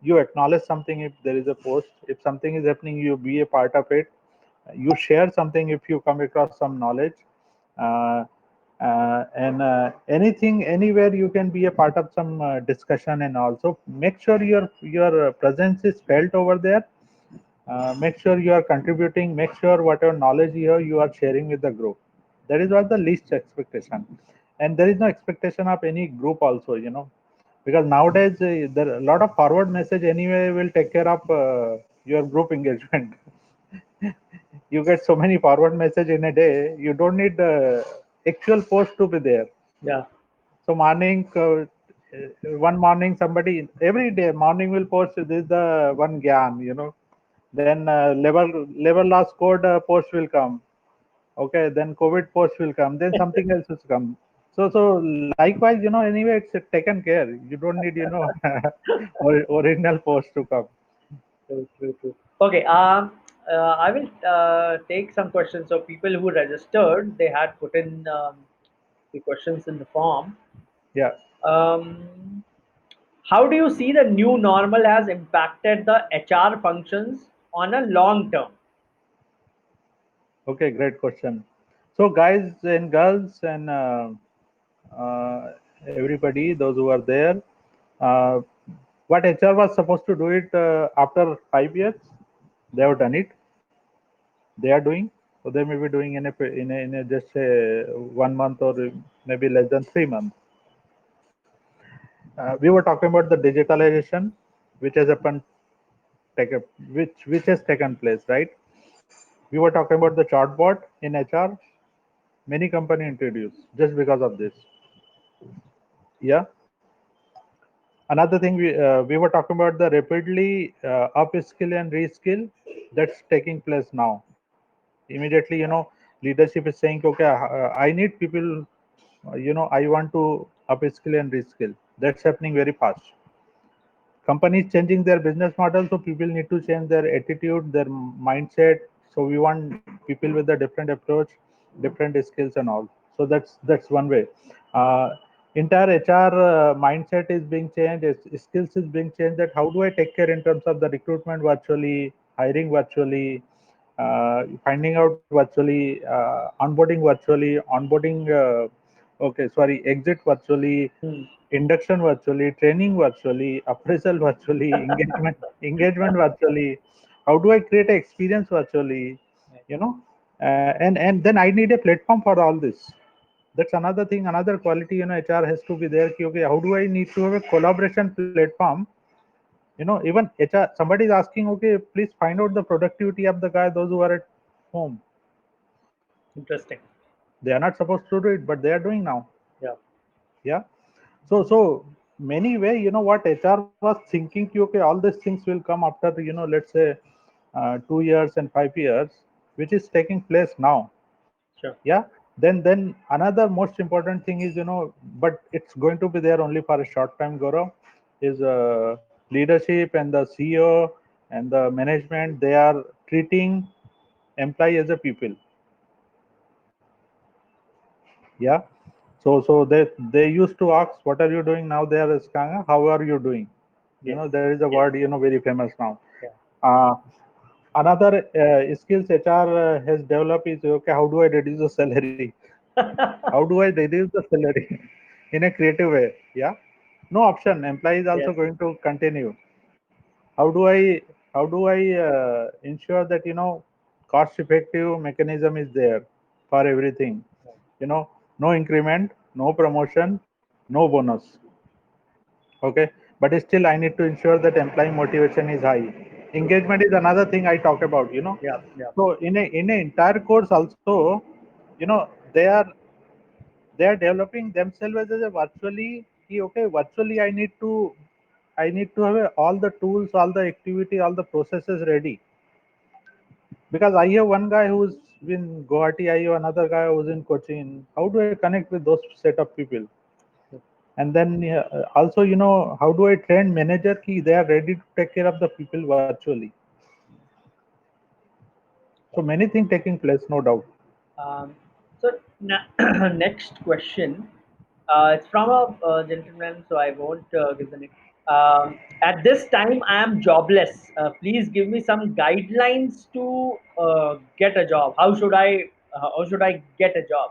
you acknowledge something if there is a post. If something is happening, you be a part of it. You share something if you come across some knowledge. Uh, and anything, anywhere you can be a part of some discussion, and also make sure your presence is felt over there. Make sure you are contributing. Make sure whatever knowledge you are sharing with the group. That is what the least expectation, and there is no expectation of any group also. Because nowadays there a lot of forward message anyway will take care of your group engagement. You get so many forward message in a day. You don't need actual post to be there. Yeah. So morning, one morning somebody every day morning will post this the one gyan, Then level last code post will come. Okay, then COVID post will come. Then something else will come. So likewise, anyway it's taken care. You don't need original post to come. True, true, true. Okay. I will take some questions. So people who registered, they had put in the questions in the form. Yeah. Um, how do you see the new normal has impacted the HR functions on a long term? Okay, great question. So, guys and girls and everybody, those who are there, uh, what HR was supposed to do it after 5 years, they have done it. They are doing. So they may be doing in a just 1 month or maybe less than 3 months. We were talking about the digitalization, which has happened, take a, which has taken place, right? We were talking about the chatbot in HR. Many company introduced just because of this. Yeah. Another thing we were talking about the rapidly upskill and reskill that's taking place now. Immediately, leadership is saying, okay, I need people. I want to upskill and reskill. That's happening very fast. Companies changing their business model, so people need to change their attitude, their mindset. So we want people with a different approach, different skills and all. So that's one way. uh, Entire HR mindset is being changed, skills is being changed, that how do I take care in terms of the recruitment virtually, hiring virtually, finding out virtually, onboarding virtually, onboarding okay, sorry, exit virtually, Hmm. induction virtually, training virtually, appraisal virtually, engagement virtually. How do I create an experience virtually? You know, and then I need a platform for all this. That's another thing, another quality. HR has to be there. कि, okay, how do I need to have a collaboration platform? Even HR, somebody is asking, okay, please find out the productivity of the guy, those who are at home. Interesting. They are not supposed to do it, but they are doing now. Yeah. Yeah. So many way, what HR was thinking, ki, okay, all these things will come after, let's say 2 years and 5 years, which is taking place now. Sure. Yeah. Then another most important thing is, but it's going to be there only for a short time, Gaurav, is leadership and the CEO and the management. They are treating employee as a people. Yeah. So they used to ask, what are you doing? Now they are asking, how are you doing? Yes. There is a Yes. word, very famous now. Yeah. Uh, Another skills HR has developed is, okay, how do I reduce the salary? How do I reduce the salary in a creative way? Yeah, no option. Employee is also Yes. going to continue. How do I ensure that cost effective mechanism is there for everything? No increment, no promotion, no bonus. Okay, but still I need to ensure that employee motivation is high. Engagement is another thing I talk about. Yeah. Yeah. So in a entire course also, you know, they are they are developing themselves as a virtually. Okay, virtually I need to have all the tools, all the activity, all the processes ready. Because I have one guy who's in Guwahati, I have another guy who's in Cochin. How do I connect with those set of people? And then also, how do I train manager key they are ready to take care of the people virtually? So many things taking place, no doubt. Um, so next question. It's from a gentleman, so I won't give the name. At this time, I am jobless. Please give me some guidelines to get a job. How should I get a job?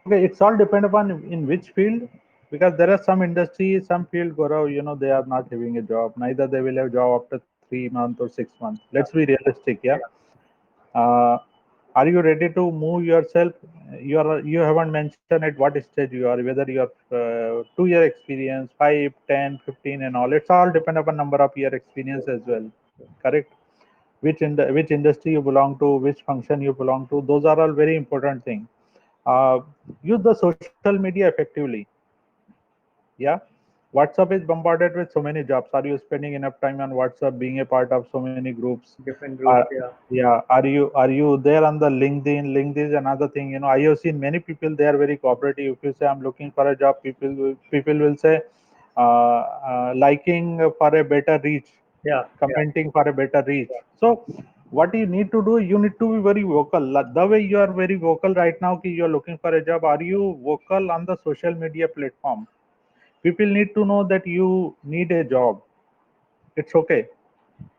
Okay, it's all depend upon in which field, because there are some industries, some field, Gaurav, they are not having a job. Neither they will have job after 3 months or 6 months. Let's Yeah, be realistic, yeah. yeah, Uh, are you ready to move yourself? You haven't mentioned at what stage you are, whether you are 2 year experience, 5, 10, 15, and all. It's all depend upon number of year experience as well. Correct? Which industry you belong to, which function you belong to. Those are all very important things. Uh, use the social media effectively. Yeah, WhatsApp is bombarded with so many jobs. Are you spending enough time on WhatsApp, being a part of so many groups? different groups. Yeah, Yeah, are you there on the LinkedIn? LinkedIn is another thing. I have seen many people, they are very cooperative. If you say I'm looking for a job, people will say liking for a better reach, yeah, yeah, commenting for a better reach. So what you need to do, you need to be very vocal. The way you are very vocal right now, ki you are looking for a job, are you vocal on the social media platform? People need to know that you need a job. It's okay.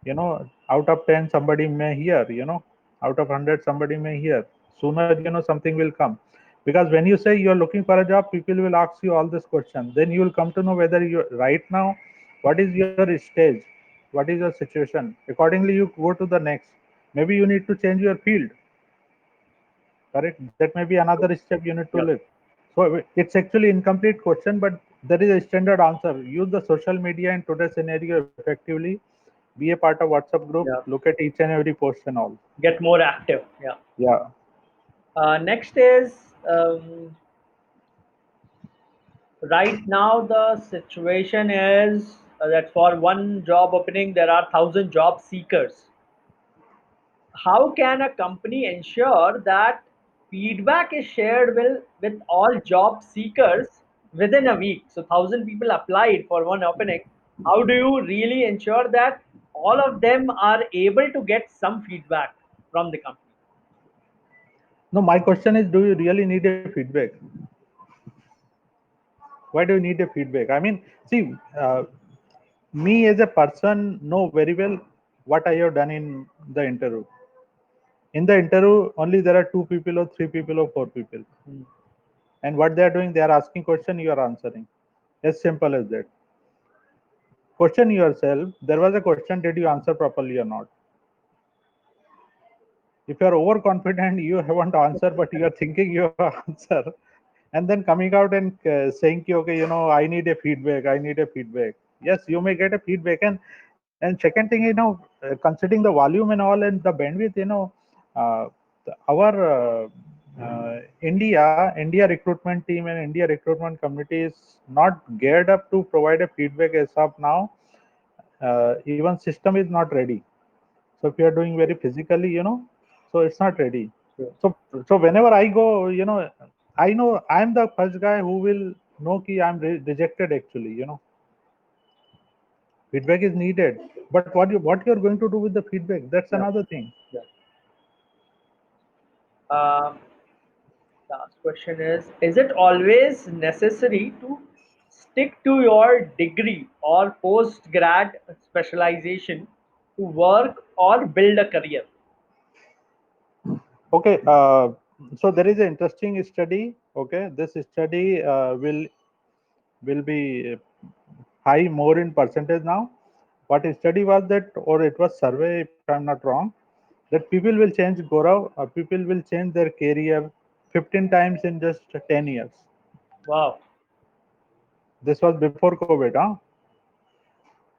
Out of 10 somebody may hear, out of 100 somebody may hear. Sooner, something will come. Because when you say you're looking for a job, people will ask you all this question. Then you will come to know whether you right now, what is your stage, what is your situation. Accordingly, you go to the next. Maybe you need to change your field. Correct, that may be another step you need to yeah, live. So it's actually incomplete question, but there is a standard answer. Use the social media in today's scenario effectively. Be a part of WhatsApp group. yeah. Look at each and every post and all. Get more active. Yeah. Yeah. Next is right now the situation is that for one job opening there are 1,000 job seekers. How can a company ensure that feedback is shared with all job seekers within a week? So 1,000 people applied for one opening. How do you really ensure that all of them are able to get some feedback from the company? No, my question is, do you really need a feedback? Why do you need a feedback? I mean, see, me as a person know very well what I have done in the interview. In the interview, only there are two people or three people or four people. Hmm. And what they are doing, they are asking question, you are answering. As simple as that. Question yourself, there was a question, did you answer properly or not? If you are overconfident, you haven't answered, but you are thinking you have answer, and then coming out and saying, okay, I need a feedback, I need a feedback. Yes, you may get a feedback, and second thing, considering the volume and all and the bandwidth, uh, our India recruitment team and India recruitment community is not geared up to provide a feedback as of now. Even system is not ready. So if you are doing very physically, so it's not ready. Sure. So whenever I go, I know I'm the first guy who will know ki I'm rejected actually. Feedback is needed, but what you're going to do with the feedback, that's Yeah. another thing. Yeah. Um, Last question is it always necessary to stick to your degree or post grad specialization to work or build a career? Okay, so there is an interesting study. Okay, this study will be high more in percentage now. What study was that, or it was survey, if I'm not wrong, that people will change Gaurav, people will change their career 15 times in just 10 years. Wow. This was before COVID, huh?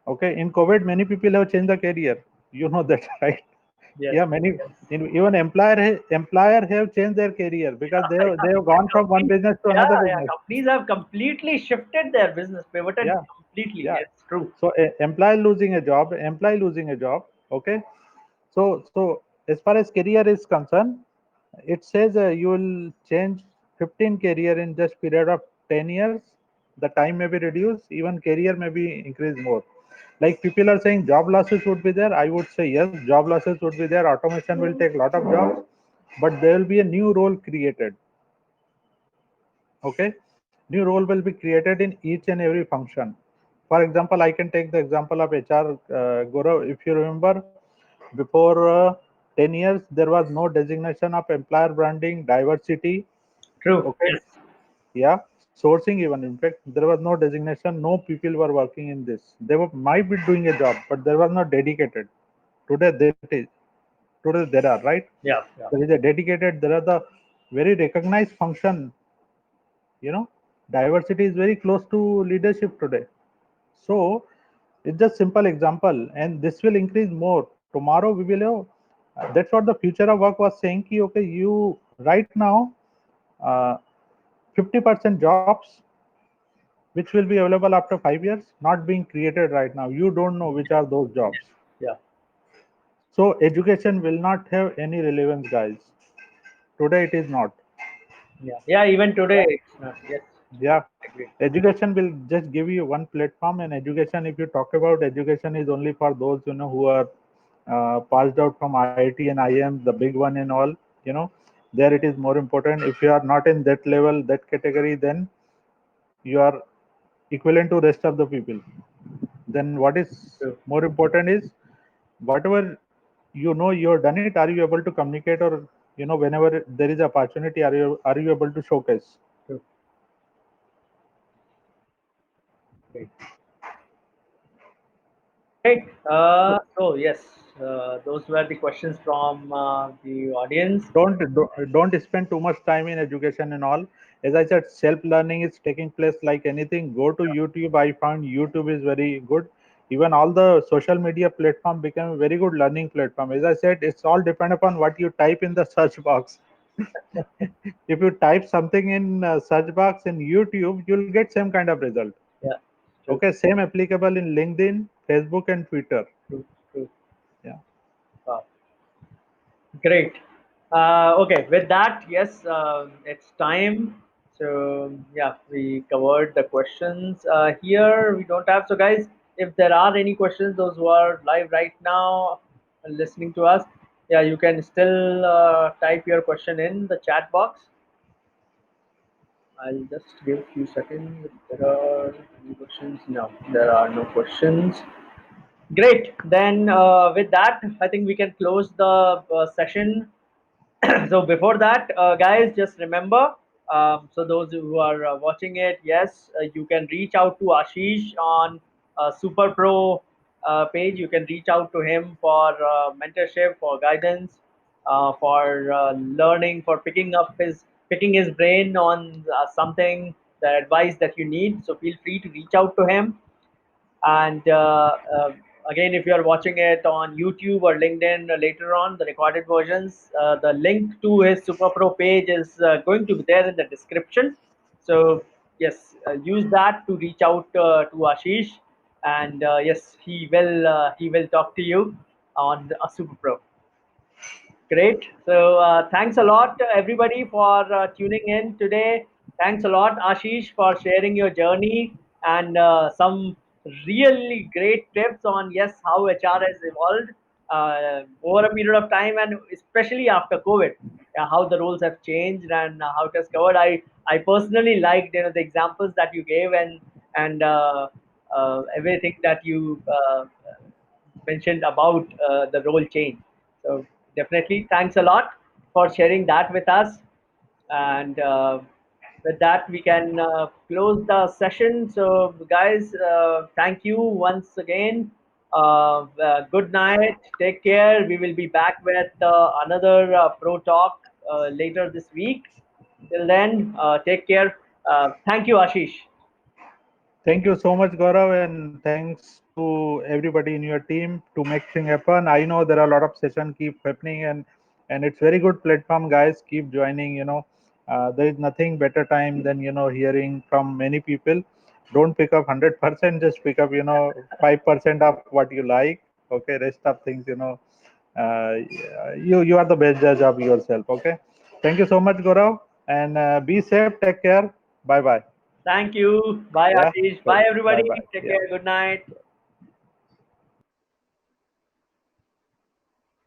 Okay, in COVID, many people have changed the career. You know that, right? Yes. Yeah, many Yes. even employer have changed their career because they have gone from one Companies, business to yeah, another yeah. business. Companies have completely shifted their business, pivoted Yeah, completely. yeah. Yes, true. So employee losing a job. Okay, so as far as career is concerned, it says you will change 15 career in just period of 10 years. The time may be reduced, even career may be increased more. Like people are saying job losses would be there. I would say yes, job losses would be there. Automation will take a lot of jobs, but there will be a new role created. Okay, new role will be created in each and every function. For example, I can take the example of HR. Gaurav, if you remember, before 10 years there was no designation of employer branding, diversity. True. Okay, Yes. yeah, sourcing, even in fact there was no designation, no people were working in this. They were might be doing a job, but there was not dedicated. Today there is. Today there are, right? Yeah. Yeah. There is a dedicated, there are the very recognized function. You know, diversity is very close to leadership today. So it's just simple example, and this will increase more. Tomorrow we will have, that's what the future of work was saying ki, okay, you right now, uh, 50% jobs which will be available after 5 years not being created right now. You don't know which are those jobs. Yeah. So education will not have any relevance, guys. Today it is not. Yeah. Yeah. Even today, it's not. Yes. Yeah, I agree. education will just give you one platform. And education, if you talk about education, is only for those who are passed out from IIT and IIM, the big one and all. You know, there it is more important. If you are not in that level, that category, then you are equivalent to rest of the people. Then what is True. more important is whatever you have done it. Are you able to communicate, or whenever there is opportunity, are you able to showcase? True. Great. Great. So yes, those were the questions from the audience. Don't spend too much time in education and all. As I said, self learning is taking place like anything. Go to YouTube. I found YouTube is very good. Even all the social media platform became a very good learning platform. As I said, it's all depend upon what you type in the search box. If you type something in search box in YouTube, you'll get same kind of result. Yeah. True. Okay, same applicable in LinkedIn, Facebook, and Twitter. True. True. Yeah. Wow. Great. Okay, with that, yes, it's time. So, yeah, we covered the questions. Here we don't have. So, guys, if there are any questions, those who are live right now and listening to us, yeah, you can still type your question in the chat box. I'll just give a few seconds. If there are any questions, no, there are no questions. Great. Then, with that, I think we can close the session. So before that, guys, just remember, so those who are watching it, yes, you can reach out to Ashish on Super Pro page. You can reach out to him for mentorship, for guidance, for learning, for picking his brain on something, the advice that you need. So feel free to reach out to him. And again, if you are watching it on YouTube or LinkedIn later on, the recorded versions, the link to his Super Pro page is going to be there in the description. So yes, use that to reach out to Ashish, and yes, he will talk to you on a Super Pro. Great. So thanks a lot, everybody, for tuning in today. Thanks a lot, Ashish, for sharing your journey and some really great tips on yes how HR has evolved over a period of time, and especially after COVID, how the roles have changed and how it has covered. I personally liked the examples that you gave and everything that you mentioned about the role change. So definitely, thanks a lot for sharing that with us. And with that, we can close the session. So, guys, thank you once again. Good night. Take care. We will be back with another Pro Talk later this week. Till then, take care. Thank you, Ashish. Thank you so much, Gaurav, and thanks to everybody in your team to make things happen. I know there are a lot of sessions keep happening, and it's very good platform, guys. Keep joining. There is nothing better time than hearing from many people. Don't pick up 100%. Just pick up 5% of what you like. Okay, rest of things uh, you are the best judge of yourself. Okay, thank you so much, Gaurav, and be safe. Take care. Bye bye. Thank you. Bye, Yeah. Ashish. Bye, Bye everybody. bye. Take Yeah. care. Good night.